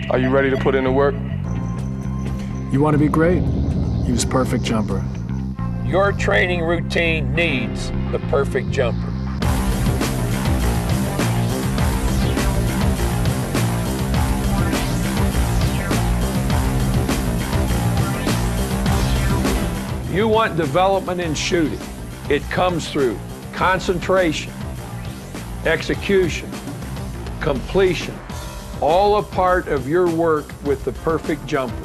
Are you ready to put in the work? You want to be great? Use Perfect Jumper. Your training routine needs the Perfect Jumper. You want development in shooting. It comes through concentration, execution, completion, all a part of your work with the Perfect Jumper.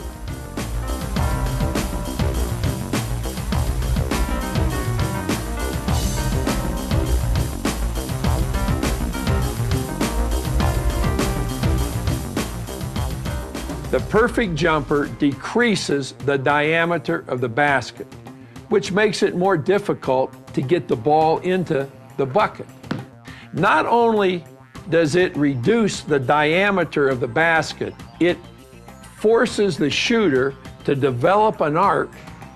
The Perfect Jumper decreases the diameter of the basket, which makes it more difficult to get the ball into the bucket. Not only does it reduce the diameter of the basket, it forces the shooter to develop an arc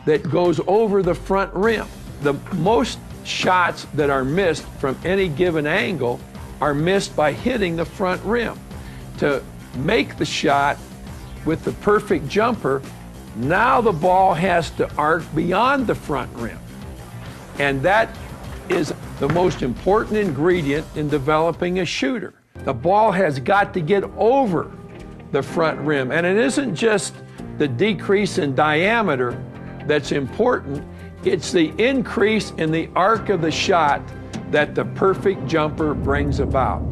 that goes over the front rim. The most shots that are missed from any given angle are missed by hitting the front rim. To make the shot with the Perfect Jumper, now the ball has to arc beyond the front rim. And that is the most important ingredient in developing a shooter. The ball has got to get over the front rim. And it isn't just the decrease in diameter that's important, it's the increase in the arc of the shot that the Perfect Jumper brings about.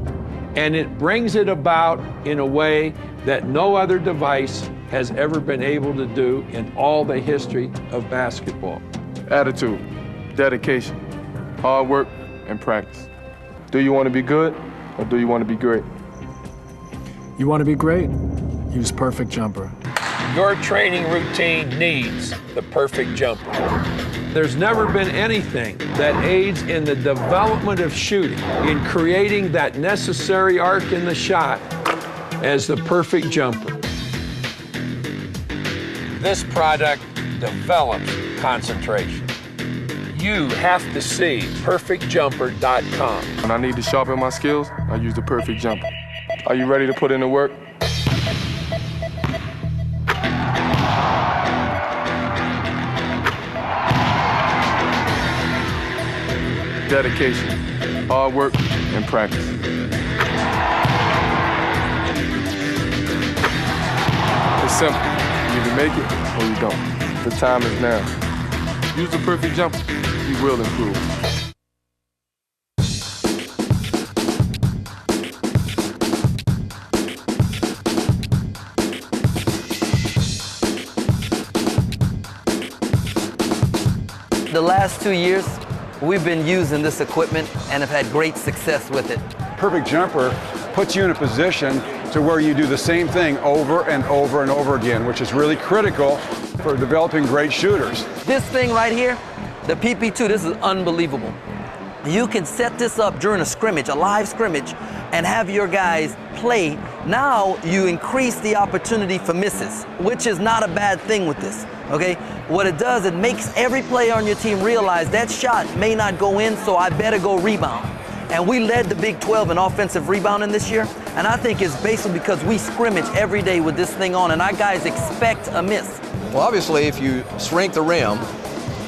And it brings it about in a way that no other device has ever been able to do in all the history of basketball. Attitude, dedication, hard work, and practice. Do you want to be good or do you want to be great? You want to be great? Use Perfect Jumper. Your training routine needs the Perfect Jumper. There's never been anything that aids in the development of shooting, in creating that necessary arc in the shot, as the Perfect Jumper. This product develops concentration. You have to see perfectjumper.com. When I need to sharpen my skills, I use the Perfect Jumper. Are you ready to put in the work? Dedication, hard work, and practice. It's simple. You either make it or you don't. The time is now. Use the Perfect Jumper. You will improve. The last 2 years, we've been using this equipment and have had great success with it. Perfect Jumper puts you in a position to where you do the same thing over and over and over again, which is really critical for developing great shooters. This thing right here, the PP2, this is unbelievable. You can set this up during a scrimmage, a live scrimmage, and have your guys play. Now you increase the opportunity for misses, which is not a bad thing with this, okay? What it does, it makes every player on your team realize that shot may not go in, so I better go rebound. And we led the Big 12 in offensive rebounding this year, and I think it's basically because we scrimmage every day with this thing on, and our guys expect a miss. Well, obviously, if you shrink the rim,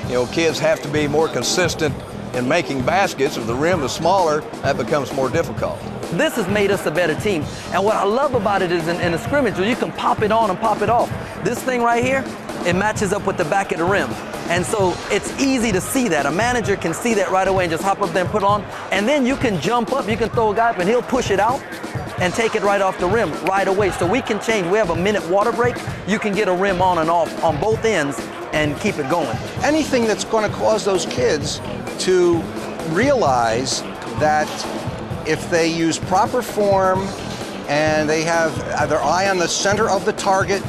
you know, kids have to be more consistent in making baskets. If the rim is smaller, that becomes more difficult. This has made us a better team. And what I love about it is in a scrimmage, you can pop it on and pop it off. This thing right here, it matches up with the back of the rim. And so it's easy to see that. A manager can see that right away and just hop up there and put it on. And then you can jump up, you can throw a guy up and he'll push it out and take it right off the rim right away. So we can change. We have a minute water break. You can get a rim on and off on both ends and keep it going. Anything that's going to cause those kids to realize that if they use proper form and they have their eye on the center of the target,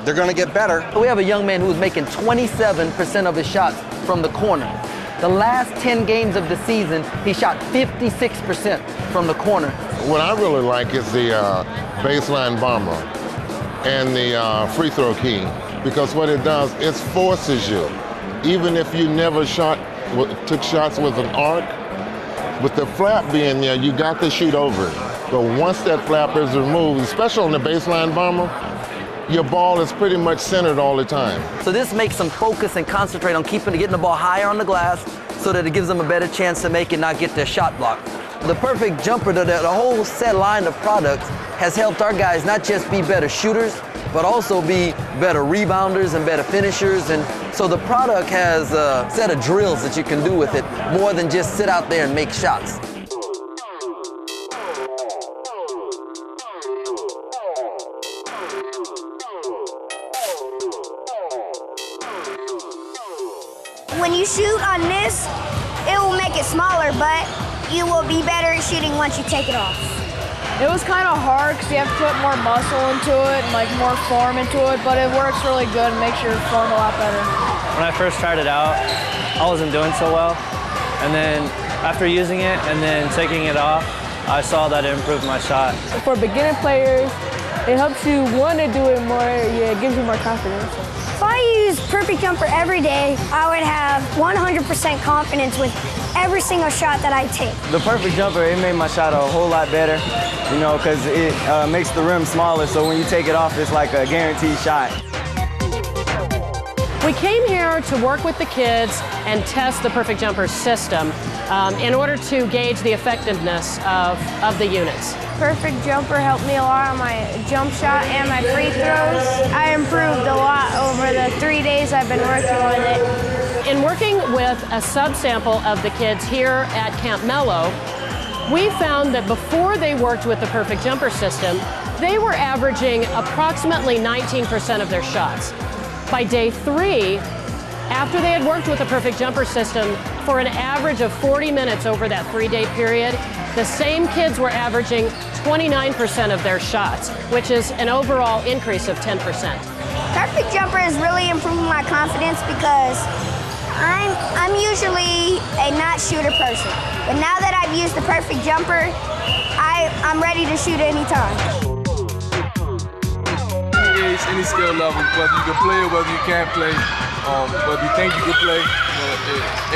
they're going to get better. We have a young man who's making 27% of his shots from the corner. The last 10 games of the season, he shot 56% from the corner. What I really like is the baseline bomber and the free throw key, because what it does, it forces you. Even if you never took shots with an arc, with the flap being there, you got to shoot over it. But once that flap is removed, especially on the baseline bomber, your ball is pretty much centered all the time. So this makes them focus and concentrate on getting the ball higher on the glass so that it gives them a better chance to make it, not get their shot blocked. The Perfect Jumper, the whole set line of products has helped our guys not just be better shooters, but also be better rebounders and better finishers. And so the product has a set of drills that you can do with it more than just sit out there and make shots. When you shoot on this, it will make it smaller, but you will be better at shooting once you take it off. It was kind of hard because you have to put more muscle into it and like more form into it, but it works really good and makes your form a lot better. When I first tried it out, I wasn't doing so well. And then after using it and then taking it off, I saw that it improved my shot. For beginner players, it helps you want to do it more. Yeah, it gives you more confidence. If I used Perfect Jumper every day, I would have 100% confidence with every single shot that I take. The Perfect Jumper, it made my shot a whole lot better, you know, because it makes the rim smaller, so when you take it off, it's like a guaranteed shot. We came here to work with the kids and test the Perfect Jumper system in order to gauge the effectiveness of the units. Perfect Jumper helped me a lot on my jump shot and my free throws. I improved a lot over the 3 days I've been working with it. In working with a subsample of the kids here at Camp Mello, we found that before they worked with the Perfect Jumper system, they were averaging approximately 19% of their shots. By day 3, after they had worked with the Perfect Jumper system for an average of 40 minutes over that 3-day period, the same kids were averaging 29% of their shots, which is an overall increase of 10%. Perfect Jumper has really improved my confidence because I'm usually a not shooter person. But now that I've used the Perfect Jumper, I'm ready to shoot anytime. Any skill level, whether you can play or whether you can't play, whether you think you can play,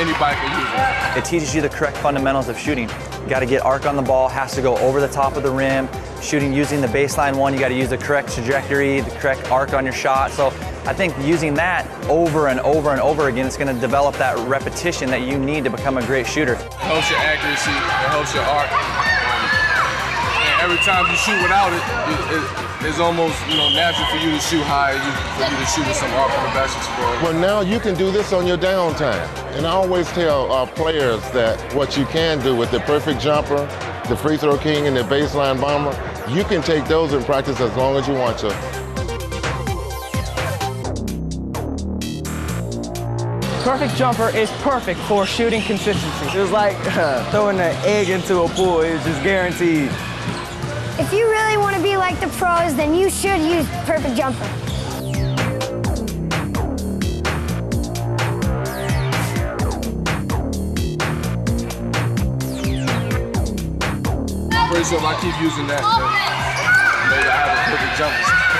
anybody can use it. It teaches you the correct fundamentals of shooting. You got to get arc on the ball, has to go over the top of the rim. Shooting using the baseline one, you got to use the correct trajectory, the correct arc on your shot. So I think using that over and over and over again, it's going to develop that repetition that you need to become a great shooter. It helps your accuracy, it helps your arc. And every time you shoot without it, it's almost natural for you to shoot higher, for you to shoot with some arc on the basketball. Well, now you can do this on your downtime. And I always tell our players that what you can do with the Perfect Jumper, the Free Throw King, and the Baseline Bomber, you can take those in practice as long as you want to. Perfect Jumper is perfect for shooting consistency. It was like throwing an egg into a pool. It was just guaranteed. If you really want to be like the pros, then you should use Perfect Jumper. I'm pretty sure if I keep using that, maybe I have a Perfect Jumper.